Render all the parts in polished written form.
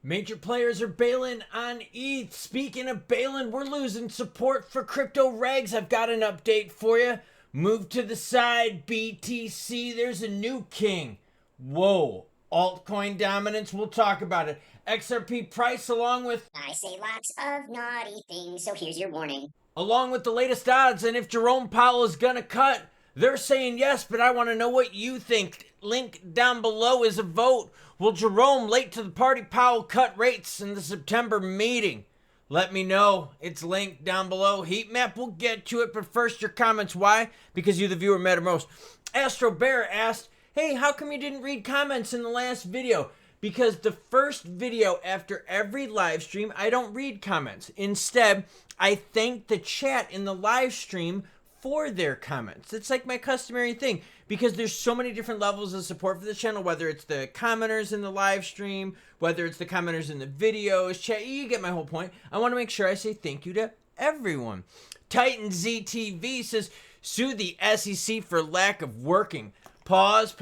Major players are bailing on ETH. Speaking of bailing, we're losing support for crypto regs. I've got an update for you. Move to the side, BTC. There's a new king. Whoa. Altcoin dominance. We'll talk about it. XRP price along with... I say lots of naughty things, so here's your warning. Along with the latest odds and if Jerome Powell is gonna cut. They're saying yes, but I want to know what you think. Link down below is a vote. Will Jerome, late to the party, Powell cut rates in the September meeting? Let me know. It's linked down below. Heat map, we'll get to it, but first your comments. Why? Because you, the viewer, matter most. Astro Bear asked, hey, how come you didn't read comments in the last video? Because the first video after every live stream, I don't read comments. Instead, I thank the chat in the live stream for their comments. It's like my customary thing because there's so many different levels of support for the channel, whether it's the commenters in the live stream, whether it's the commenters in the videos, chat, you get my whole point. I want to make sure I say thank you to everyone. Titan ZTV says, sue the SEC for lack of working. Pause,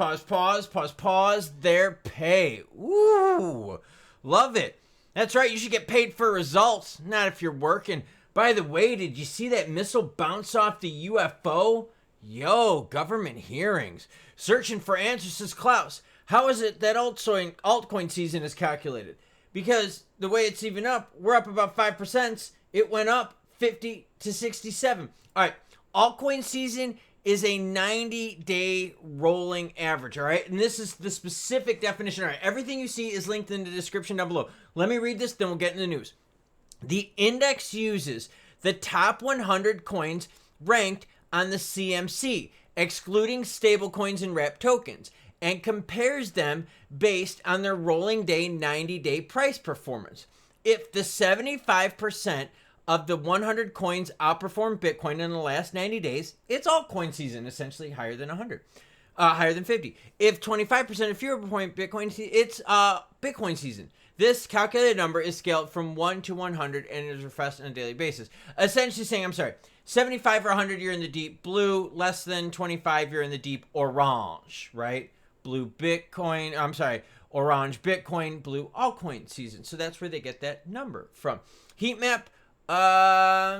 their pay. Ooh, love it. That's right, you should get paid for results, not if you're working. By the way, did you see that missile bounce off the UFO? Yo, government hearings. Searching for answers, says Klaus. How is it that altcoin season is calculated? Because the way it's even up, we're up about 5%. It went up 50 to 67. All right, altcoin season is a 90-day rolling average, all right? And this is the specific definition. All right, everything you see is linked in the description down below. Let me read this, then we'll get in the news. The index uses the top 100 coins ranked on the CMC, excluding stablecoins and wrapped tokens, and compares them based on their rolling day 90-day price performance. If the 75% of the 100 coins outperform Bitcoin in the last 90 days, it's altcoin season, essentially higher than 100. Higher than 50. If 25% or fewer perform Bitcoin, it's Bitcoin season. This calculated number is scaled from 1 to 100 and is refreshed on a daily basis. Essentially saying, 75 or 100, you're in the deep blue. Less than 25, you're in the deep orange, right? Blue Bitcoin, orange Bitcoin, blue altcoin season. So that's where they get that number from. Heat map, we're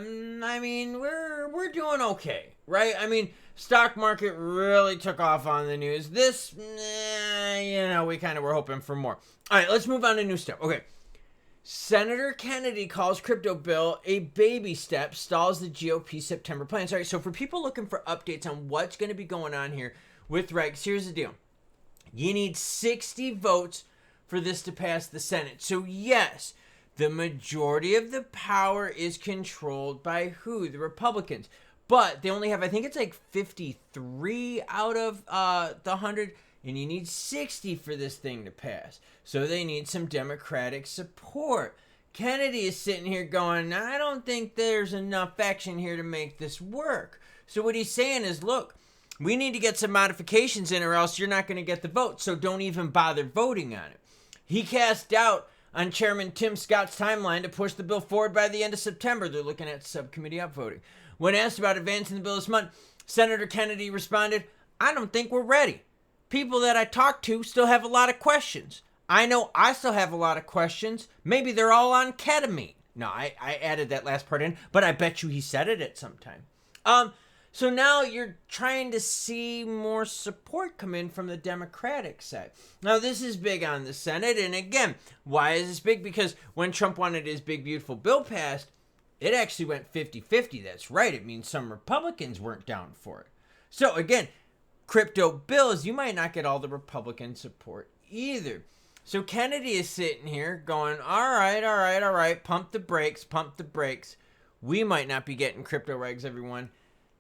doing okay, right? Stock market really took off on the news. This, we kind of were hoping for more. All right, let's move on to new stuff. Okay. Senator Kennedy calls crypto bill a baby step, stalls the GOP September plans. All right, so for people looking for updates on what's going to be going on here with regs, here's the deal. You need 60 votes for this to pass the Senate. So yes, the majority of the power is controlled by who? The Republicans. But they only have, I think it's like 53 out of the 100, and you need 60 for this thing to pass. So they need some Democratic support. Kennedy is sitting here going, I don't think there's enough action here to make this work. So what he's saying is, look, we need to get some modifications in or else you're not going to get the vote. So don't even bother voting on it. He cast doubt on Chairman Tim Scott's timeline to push the bill forward by the end of September. They're looking at subcommittee upvoting. When asked about advancing the bill this month, Senator Kennedy responded, I don't think we're ready. People that I talked to still have a lot of questions. I know I still have a lot of questions. Maybe they're all on ketamine. No, I added that last part in, but I bet you he said it at some time. So now you're trying to see more support come in from the Democratic side. Now, this is big on the Senate. And again, why is this big? Because when Trump wanted his big, beautiful bill passed, it actually went 50-50. That's right. It means some Republicans weren't down for it. So again, crypto bills, you might not get all the Republican support either. So Kennedy is sitting here going, all right, pump the brakes. We might not be getting crypto regs, everyone.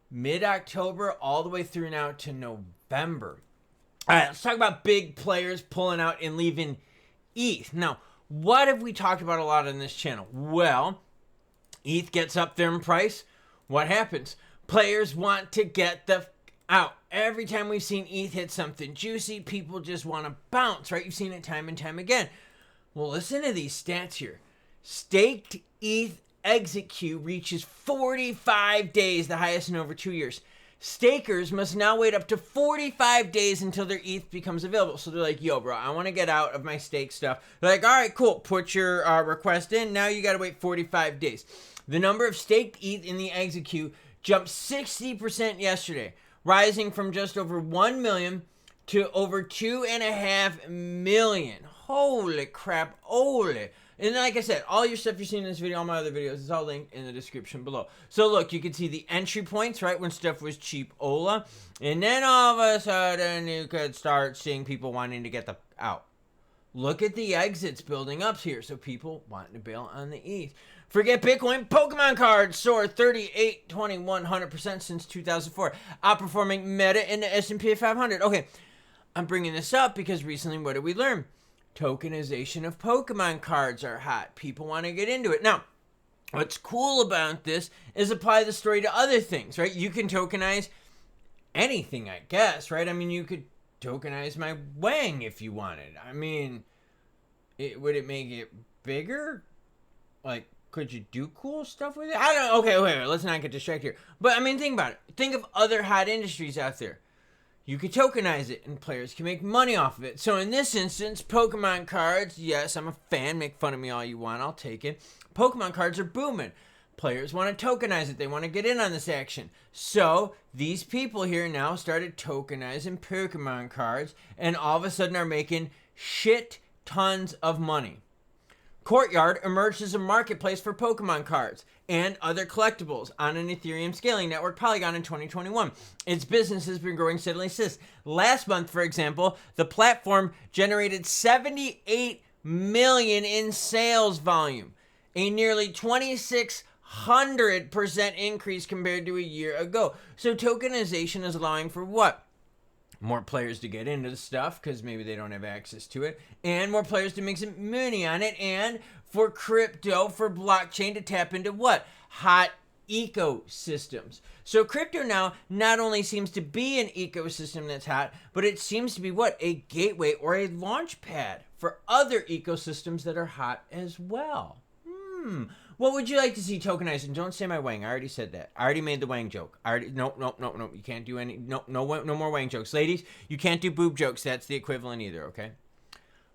Mid-October all the way through now to November. All right, let's talk about big players pulling out and leaving ETH. Now, what have we talked about a lot on this channel? Well, ETH gets up there in price. What happens? Players want to get the out. Every time we've seen ETH hit something juicy, people just want to bounce, right? You've seen it time and time again. Well, listen to these stats here. Staked ETH exit queue reaches 45 days, the highest in over 2 years. Stakers must now wait up to 45 days until their ETH becomes available. So they're like, yo, bro, I want to get out of my stake stuff. They're like, all right, cool. Put your request in. Now you got to wait 45 days. The number of staked ETH in the execute jumped 60% yesterday, rising from just over 1 million to over 2.5 million. Holy crap. Holy. And like I said, all your stuff you're seeing in this video, all my other videos, is all linked in the description below. So look, you can see the entry points, right, when stuff was cheap Ola. And then all of a sudden, you could start seeing people wanting to get out. Look at the exits building up here. So people wanting to bail on the ETH. Forget Bitcoin. Pokemon cards soar 38, 21, 100% since 2004. Outperforming Meta and the S&P 500. Okay, I'm bringing this up because recently, what did we learn? Tokenization of Pokemon cards are hot. People want to get into it. Now, what's cool about this is apply the story to other things, right? You can tokenize anything, I guess, right? I mean, you could tokenize my Wang if you wanted. I mean, would it make it bigger? Like, could you do cool stuff with it? I don't know. Okay, wait, let's not get distracted here. But, I mean, think about it. Think of other hot industries out there. You could tokenize it, and players can make money off of it. So in this instance, Pokemon cards, yes, I'm a fan. Make fun of me all you want. I'll take it. Pokemon cards are booming. Players want to tokenize it. They want to get in on this action. So these people here now started tokenizing Pokemon cards, and all of a sudden are making shit tons of money. Courtyard emerged as a marketplace for Pokemon cards and other collectibles on an Ethereum scaling network, Polygon, in 2021. Its business has been growing steadily since. Last month, for example, the platform generated 78 million in sales volume, a nearly 2,600% increase compared to a year ago. So tokenization is allowing for what? More players to get into the stuff because maybe they don't have access to it, and more players to make some money on it, and for crypto, for blockchain to tap into what? Hot ecosystems. So crypto now not only seems to be an ecosystem that's hot, but it seems to be what? A gateway or a launch pad for other ecosystems that are hot as well. What would you like to see tokenized? And don't say my Wang. I already said that. I already made the Wang joke. No. You can't do any. No more Wang jokes. Ladies, you can't do boob jokes. That's the equivalent either, okay?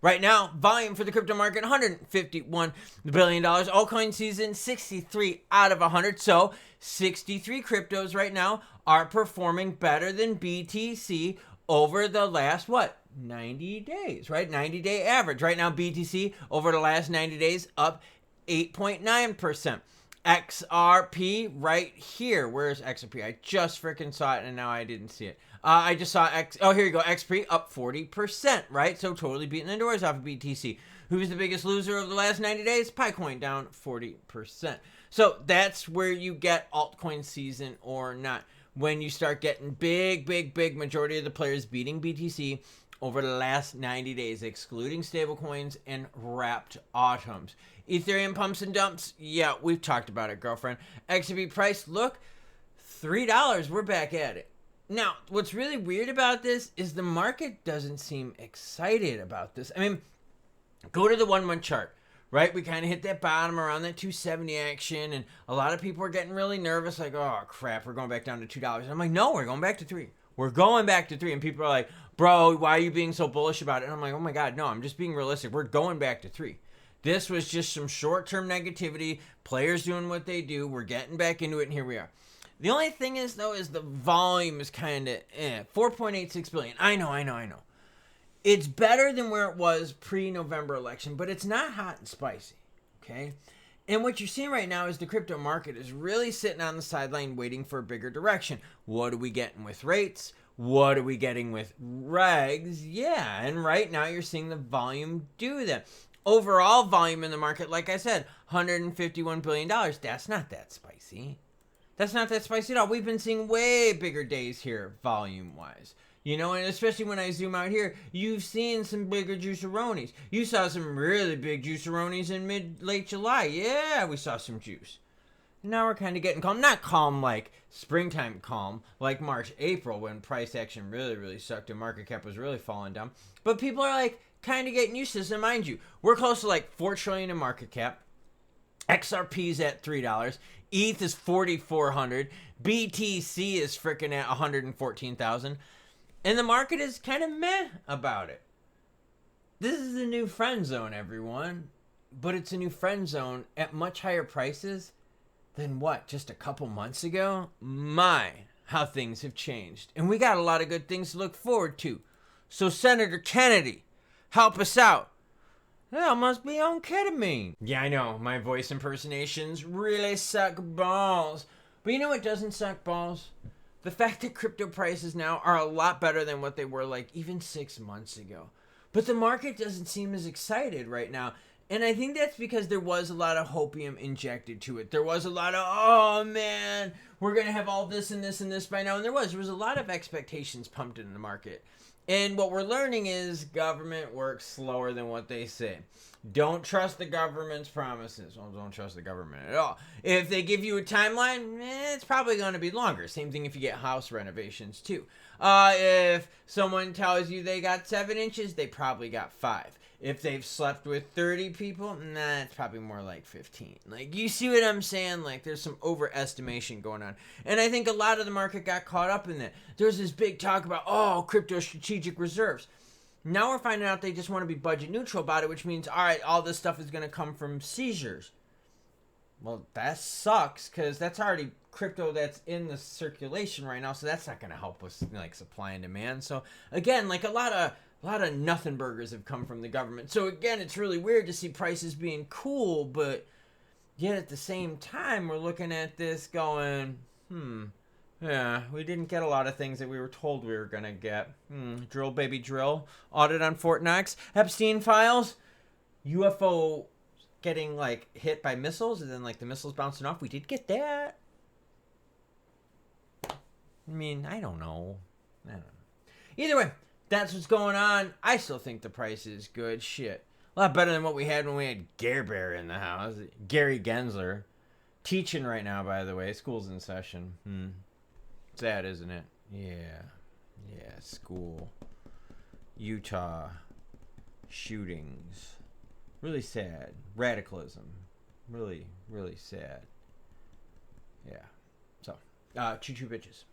Right now, volume for the crypto market, $151 billion. Altcoin season, 63 out of 100. So 63 cryptos right now are performing better than BTC over the last, 90 days, right? 90-day average. Right now, BTC over the last 90 days up 8.9%. XRP right here. Where's XRP? I just freaking saw it and now I didn't see it. I just saw here you go. XRP up 40%, right? So totally beating the doors off of BTC. Who's the biggest loser of the last 90 days? Picoin down 40%. So that's where you get altcoin season or not. When you start getting big majority of the players beating BTC over the last 90 days, excluding stablecoins and wrapped autumns. Ethereum pumps and dumps. Yeah, we've talked about it, girlfriend. XRP price, look, $3. We're back at it. Now, what's really weird about this is the market doesn't seem excited about this. I mean, go to the 1 month chart, right? We kind of hit that bottom around that 270 action, and a lot of people are getting really nervous, like, oh, crap, we're going back down to $2. And I'm like, no, we're going back to 3. We're going back to 3. And people are like, bro, why are you being so bullish about it? And I'm like, oh my God, no, I'm just being realistic. We're going back to 3. This was just some short-term negativity, players doing what they do. We're getting back into it, and here we are. The only thing is, though, is the volume is kind of 4.86 billion. I know. It's better than where it was pre-November election, but it's not hot and spicy, okay? And what you're seeing right now is the crypto market is really sitting on the sideline waiting for a bigger direction. What are we getting with rates? What are we getting with regs? Yeah, and right now you're seeing the volume do that. Overall volume in the market, like I said, $151 billion. That's not that spicy. That's not that spicy at all. We've been seeing way bigger days here, volume-wise. You know, and especially when I zoom out here, you've seen some bigger juiceronis. You saw some really big juiceronis in late July. Yeah, we saw some juice. Now we're kind of getting calm. Not calm like springtime calm, like March, April, when price action really sucked and market cap was really falling down. But people are like kind of getting used to this. And mind you, we're close to like $4 trillion in market cap. XRP is at $3. ETH is 4,400. BTC is freaking at 114,000. And the market is kind of meh about it. This is the new friend zone, everyone. But it's a new friend zone at much higher prices than what, just a couple months ago? My, how things have changed. And we got a lot of good things to look forward to. So Senator Kennedy, help us out. That must be on ketamine. Yeah, I know. My voice impersonations really suck balls. But you know what doesn't suck balls? The fact that crypto prices now are a lot better than what they were like even 6 months ago. But the market doesn't seem as excited right now. And I think that's because there was a lot of hopium injected to it. There was a lot of, oh man, we're going to have all this and this and this by now. And there was a lot of expectations pumped into the market. And what we're learning is government works slower than what they say. Don't trust the government's promises. Well, don't trust the government at all. If they give you a timeline, it's probably going to be longer. Same thing if you get house renovations too. If someone tells you they got 7 inches, they probably got 5. If they've slept with 30 people, it's probably more like 15. Like, you see what I'm saying? Like, there's some overestimation going on. And I think a lot of the market got caught up in that. There's this big talk about, crypto strategic reserves. Now we're finding out they just want to be budget neutral about it, which means, all right, all this stuff is going to come from seizures. Well, that sucks, because that's already crypto that's in the circulation right now, so that's not going to help with, like, supply and demand. So, again, like, a lot of nothing burgers have come from the government. So again, it's really weird to see prices being cool, but yet at the same time, we're looking at this going, yeah, we didn't get a lot of things that we were told we were going to get. Drill, baby, drill. Audit on Fort Knox. Epstein files. UFO getting, like, hit by missiles, and then, like, the missiles bouncing off. We did get that. I mean, I don't know. Either way, that's what's going on. I still think the price is good. Shit. A lot better than what we had when we had Gare Bear in the house. Gary Gensler. Teaching right now, by the way. School's in session. Sad, isn't it? Yeah, school. Utah. Shootings. Really sad. Radicalism. Really, really sad. Yeah. So, choo-choo bitches.